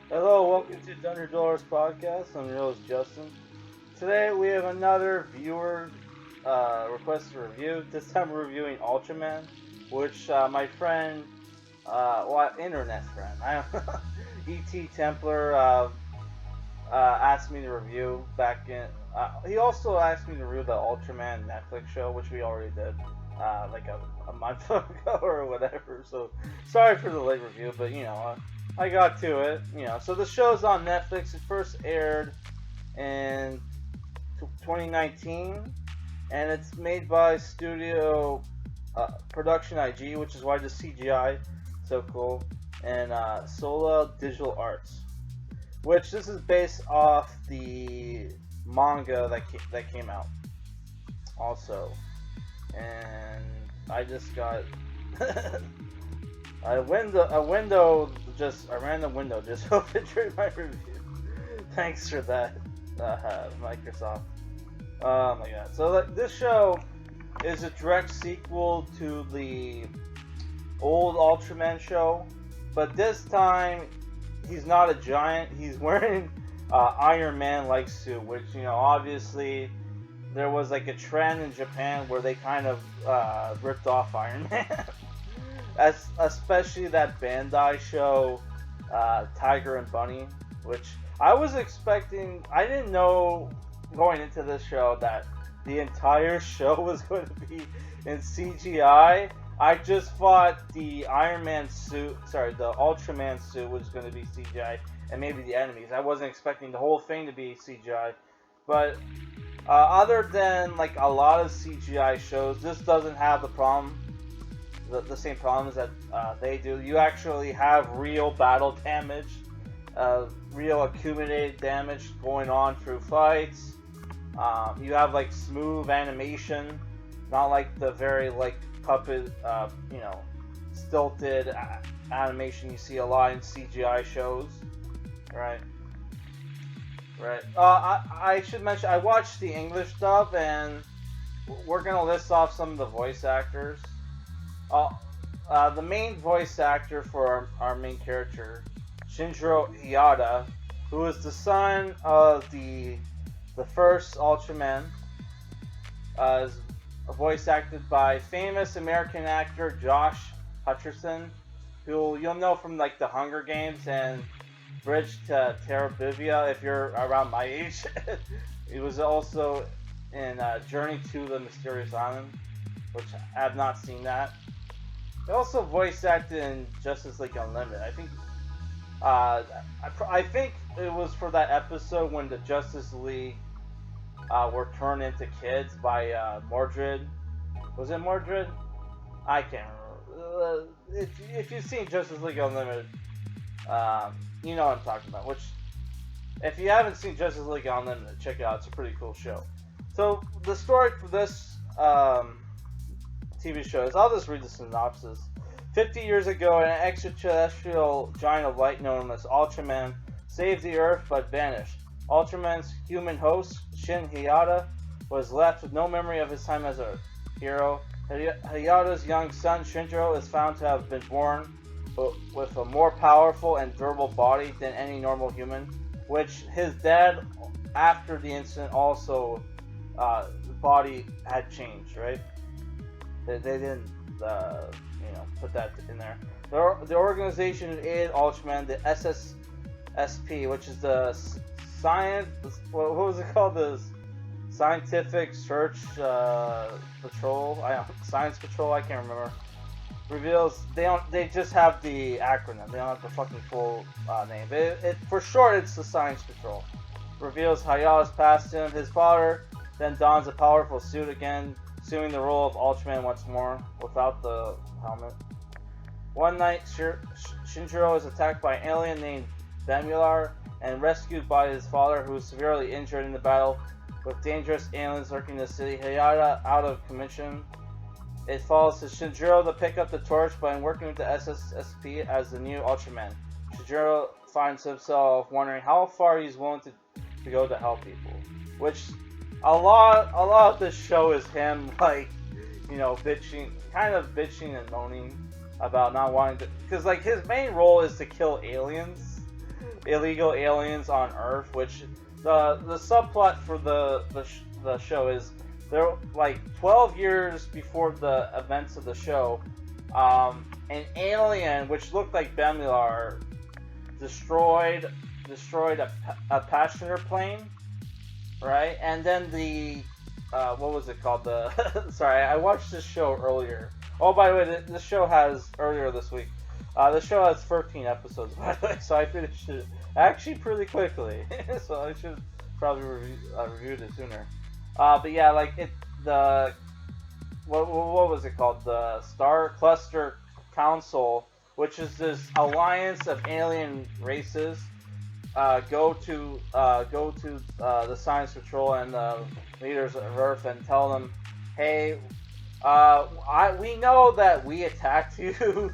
Hello, welcome to $100 Podcast. I'm your host, Justin. Today we have another viewer request to review. This time we're reviewing Ultraman, which my friend, internet friend, E.T. Templar, asked me to review back in. He also asked me to review the Ultraman Netflix show, which we already did like a month ago or whatever. So sorry for the late review, but I got to it. So the show's on Netflix. It first aired in 2019, and it's made by Studio Production I.G, which is why the CGI so cool, and Sola Digital Arts, which this is based off the manga that came out also. And I just got a random window just opened during my review. Thanks for that, Microsoft. Oh my god. So this show is a direct sequel to the old Ultraman show, but this time he's not a giant. He's wearing Iron Man like suit, which obviously there was like a trend in Japan where they kind of ripped off Iron Man. Especially that Bandai show, Tiger and Bunny, which I was expecting. I didn't know going into this show that the entire show was going to be in CGI. I just thought the Iron Man suit, the Ultraman suit was going to be CGI, and maybe the enemies. I wasn't expecting the whole thing to be CGI, but other than like a lot of CGI shows, this doesn't have the same problems that they do. You actually have real battle damage, real accumulated damage going on through fights. You have like smooth animation, not like the very like puppet, stilted animation you see a lot in CGI shows, right? Right. I should mention I watched the English dub, and we're gonna list off some of the voice actors. The main voice actor for our main character, Shinjiro Iyada, who is the son of the first Ultraman, is voice acted by famous American actor Josh Hutcherson, who you'll know from like the Hunger Games and Bridge to Terabithia if you're around my age. He was also in Journey to the Mysterious Island, which I have not seen that. He also voice acted in Justice League Unlimited. I think it was for that episode when the Justice League were turned into kids by Mordred. Was it Mordred? I can't remember. If you've seen Justice League Unlimited, you know what I'm talking about. Which, if you haven't seen Justice League Unlimited, check it out. It's a pretty cool show. So the story for this TV show is, I'll just read the synopsis. 50 years ago, an extraterrestrial giant of light known as Ultraman saved the Earth but vanished. Ultraman's human host, Shin Hayata, was left with no memory of his time as a hero. Hayata's young son, Shinjiro, is found to have been born with a more powerful and durable body than any normal human, which his dad, after the incident, also the body had changed, right? They didn't, put that in there. The organization that aided Ultraman, the SSSP, which is the science, what was it called? The Scientific Search Patrol, Science Patrol, I can't remember. Reveals they just have the acronym. They don't have the fucking full name. For short, it's the Science Patrol. Reveals Hayata's past him. His father then dons a powerful suit again, assuming the role of Ultraman once more, without the helmet. One night, Shinjiro is attacked by an alien named Bemular and rescued by his father, who is severely injured in the battle. With dangerous aliens lurking in the city, Hayata out of commission. It falls to Shinjiro to pick up the torch by working with the SSSP as the new Ultraman. Shinjiro finds himself wondering how far he's willing to go to help people. Which, a lot of this show is him, like, bitching and moaning about not wanting to, because like his main role is to kill aliens, illegal aliens on Earth, which the subplot for the show is they're like 12 years before the events of the show, an alien which looked like Bemilar destroyed a passenger plane, right? And then the what was it called? The sorry, I watched this show earlier. Oh, by the way, this show has earlier this week. The show has 13 episodes, by the way, so I finished it actually pretty quickly. So I should probably reviewed it sooner. But yeah, like what was it called? The Star Cluster Council, which is this alliance of alien races, go to the Science Patrol and the leaders of Earth and tell them, hey, we know that we attacked you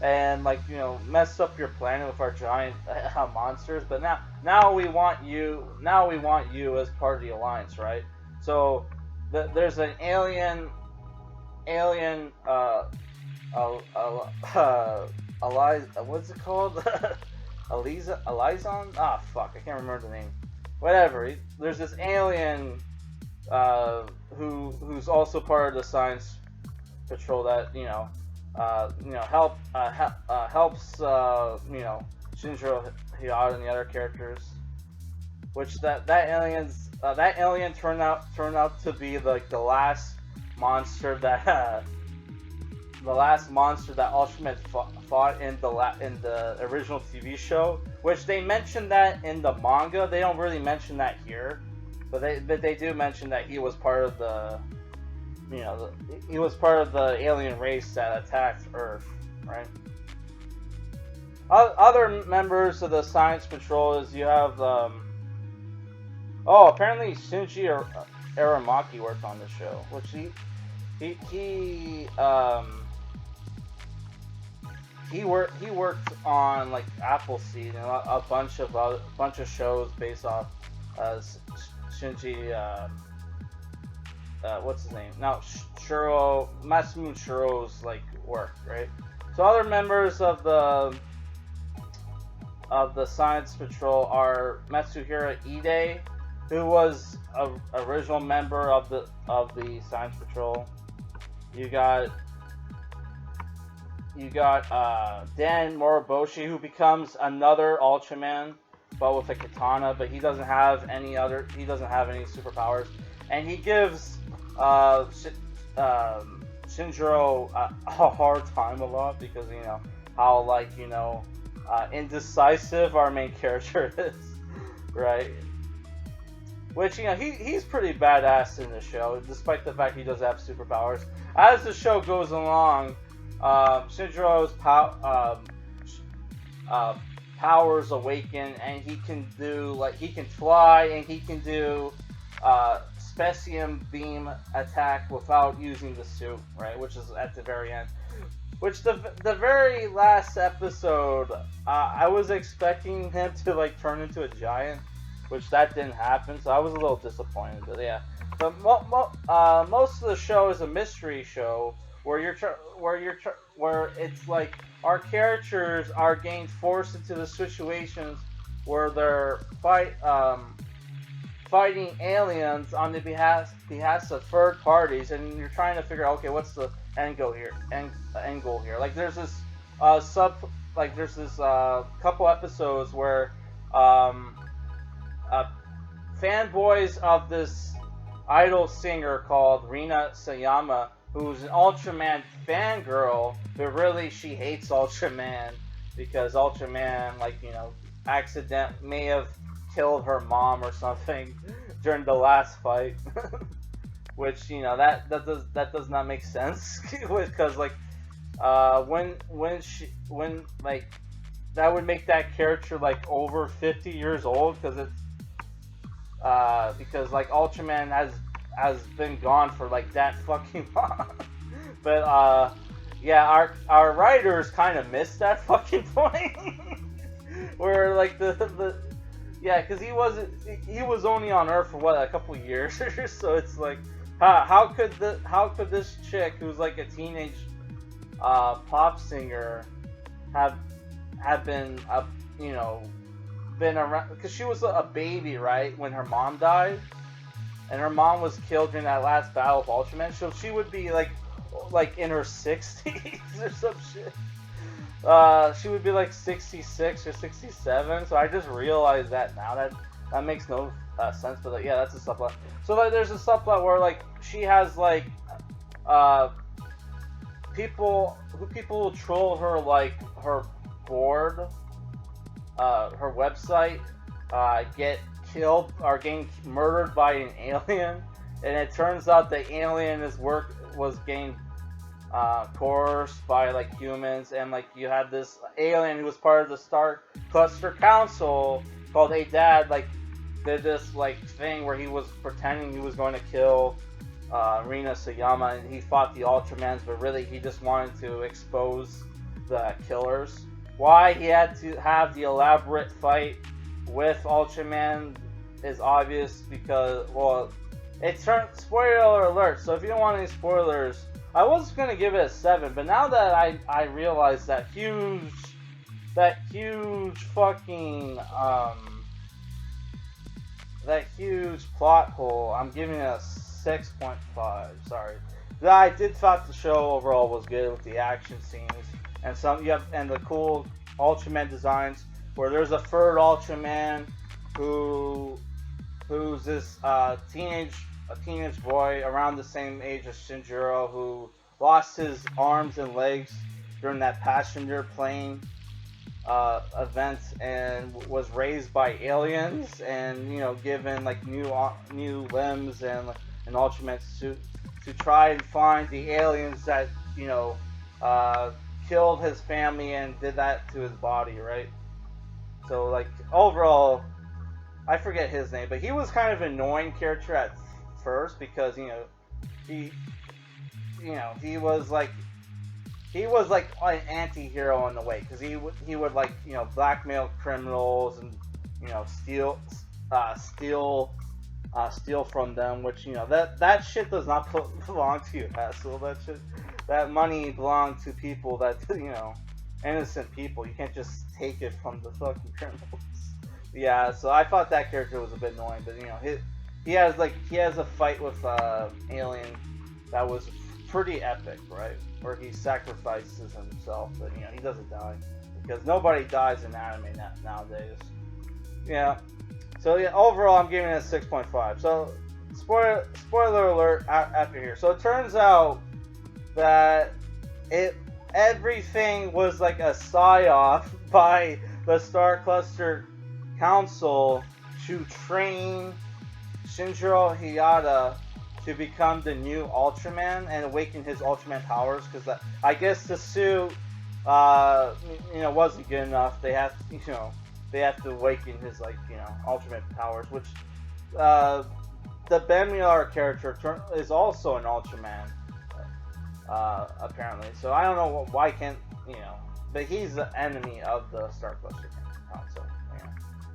and messed up your planet with our giant monsters, but now we want you as part of the alliance, right? So there's an alien what's it called? Elizon? Ah, fuck, I can't remember the name. Whatever. There's this alien who's also part of the Science Patrol that helps Shinjiro Hirata and the other characters. Which that alien turned out to be like the last monster that Ultraman fought in the original TV show, which they mentioned that in the manga. They don't really mention that here, but they do mention that he was part of the alien race that attacked Earth, right? Other members of the Science Patrol is you have apparently Shinji Aramaki worked on the show, which he worked on like Appleseed and a bunch of shows based off Shinji what's his name now, Masamune Shiro's like work, right? So other members of the Science Patrol are Matsuhira Ide, who was an original member of the Science Patrol. You got Dan Moriboshi, who becomes another Ultraman, but with a katana. But he doesn't have any superpowers, and he gives Shinjiro a hard time a lot because how indecisive our main character is, right? Which he's pretty badass in the show, despite the fact he does have superpowers. As the show goes along, Shinjiro's powers awaken, and he can fly, and he can do Specium beam attack without using the suit, right? Which is at the very end. Which the very last episode, I was expecting him to turn into a giant, which that didn't happen, so I was a little disappointed. But yeah, but most of the show is a mystery show where it's like our characters are getting forced into the situations where they're fighting aliens on the behest of third parties, and you're trying to figure out, okay, what's the end goal here? Like there's this couple episodes where fanboys of this idol singer called Rina Sayama, who's an Ultraman fangirl, but really she hates Ultraman because Ultraman may have killed her mom or something during the last fight. Which that does not make sense because when that would make that character over 50 years old because Ultraman has been gone for that fucking long. But yeah, our writers kind of missed that fucking point where yeah, because he was only on Earth for a couple years. So it's how could this chick who's a teenage pop singer have been been around, because she was a baby, right, when her mom died, and her mom was killed in that last battle of Ultraman. So she would be like in her 60s or some shit. She would be like 66 or 67. So I just realized that now. That makes no sense. But yeah, that's a subplot. So like, there's a subplot where like she has like uh, people will troll her, like her board, her website, get killed or getting murdered by an alien, and it turns out the alien was getting coerced by like humans, and like you had this alien who was part of the Star Cluster Council called A Dad, like did this like thing where he was pretending he was going to kill Rina Sayama, and he fought the Ultramans, but really he just wanted to expose the killers. Why he had to have the elaborate fight with Ultraman is obvious, because, well, it turned, spoiler alert, so if you don't want any spoilers, I was going to give it a 7, but now that I realize that huge fucking, that huge plot hole, I'm giving it a 6.5, sorry. I did thought the show overall was good with the action scenes, and and the cool Ultraman designs, where there's a third Ultraman who's this teenage boy around the same age as Shinjiro, who lost his arms and legs during that passenger plane event, and was raised by aliens, and given like new limbs and an Ultraman suit to try and find the aliens that killed his family and did that to his body, right? So like overall, I forget his name, but he was kind of an annoying character at first, because he was like an anti-hero in a way, because he would like blackmail criminals and steal from them, which that shit does not belong to you, asshole. That money belongs to people that innocent people. You can't just take it from the fucking criminals. Yeah, so I thought that character was a bit annoying, but he has a fight with alien that was pretty epic, right? Where he sacrifices himself, but he doesn't die, because nobody dies in anime nowadays. Yeah. So yeah, overall I'm giving it a 6.5. So spoiler alert after here. So it turns out that everything was like a psyop by the Star Cluster Council to train Shinjiro Hayata to become the new Ultraman and awaken his Ultraman powers, because I guess the suit wasn't good enough. They have to awaken his Ultraman powers, which the Bemiar character is also an Ultraman, apparently. So I don't know why can't but he's the enemy of the Star Cluster Council. Yeah.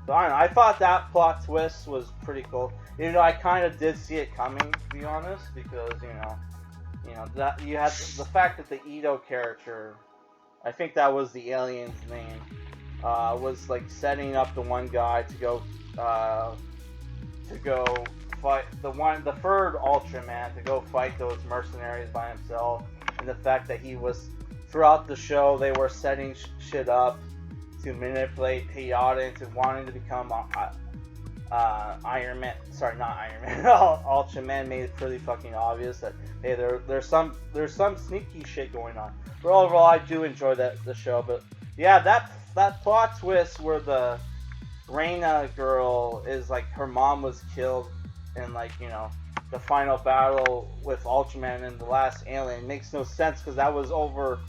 So I don't know. I thought that plot twist was pretty cool. I kind of did see it coming, to be honest, because that you had the fact that the Ito character, I think that was the alien's name, was like setting up the one guy to go fight the third Ultraman, to go fight those mercenaries by himself, and the fact that he was throughout the show they were setting shit up to manipulate Hayata into wanting to become Iron Man. Sorry, not Iron Man. Ultraman made it pretty fucking obvious that hey, there's some sneaky shit going on. But overall, I do enjoy the show. But yeah, that plot twist where the Reina girl is like her mom was killed in the final battle with Ultraman and the last alien makes no sense, because that was over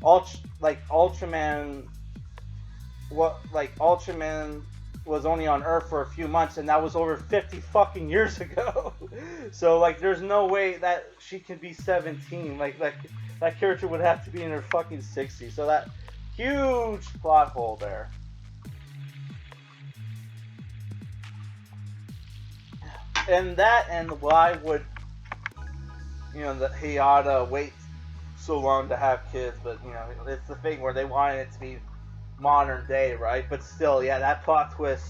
Ultraman. Ultraman was only on Earth for a few months, and that was over 50 fucking years ago. So there's no way that she can be 17. That character would have to be in her fucking 60s. So that huge plot hole there. And why would the Hayata wait so long to have kids? But it's the thing where they wanted it to be modern day, right? But still, yeah, that plot twist.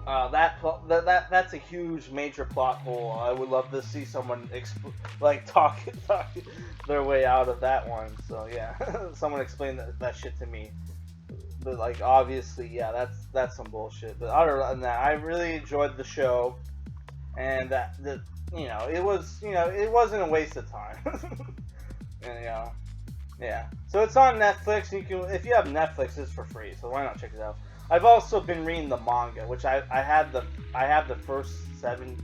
That's a huge major plot hole. I would love to see someone talk their way out of that one. So yeah, someone explain that shit to me. But like obviously, yeah, that's some bullshit. But other than that, I really enjoyed the show, and it wasn't a waste of time. and, yeah. So it's on Netflix. You can, if you have Netflix, it's for free. So why not check it out? I've also been reading the manga, which I have the first 7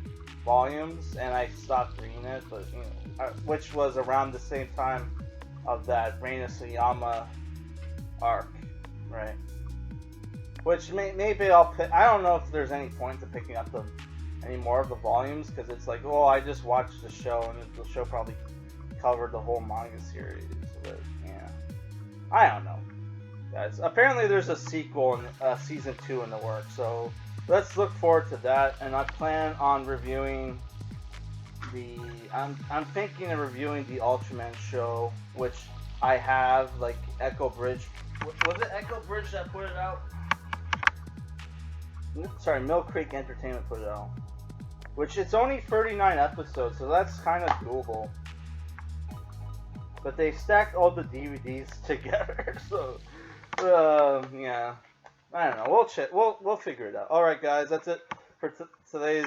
volumes, and I stopped reading it, but which was around the same time of that Reina Suyama arc, right? Which maybe I'll pick. I don't know if there's any point to picking up any more of the volumes, because it's like, oh, I just watched the show, and the show probably covered the whole manga series. But yeah, I don't know, guys. Apparently, there's a sequel in season 2 in the works, so let's look forward to that. And I plan on reviewing I'm thinking of reviewing the Ultraman show, which I have like Echo Bridge. Was it Echo Bridge that put it out? Sorry, Mill Creek Entertainment put it out. Which it's only 39 episodes, so that's kind of doable. But they stacked all the DVDs together, so yeah. I don't know. We'll check. We'll figure it out. All right, guys. That's it for today's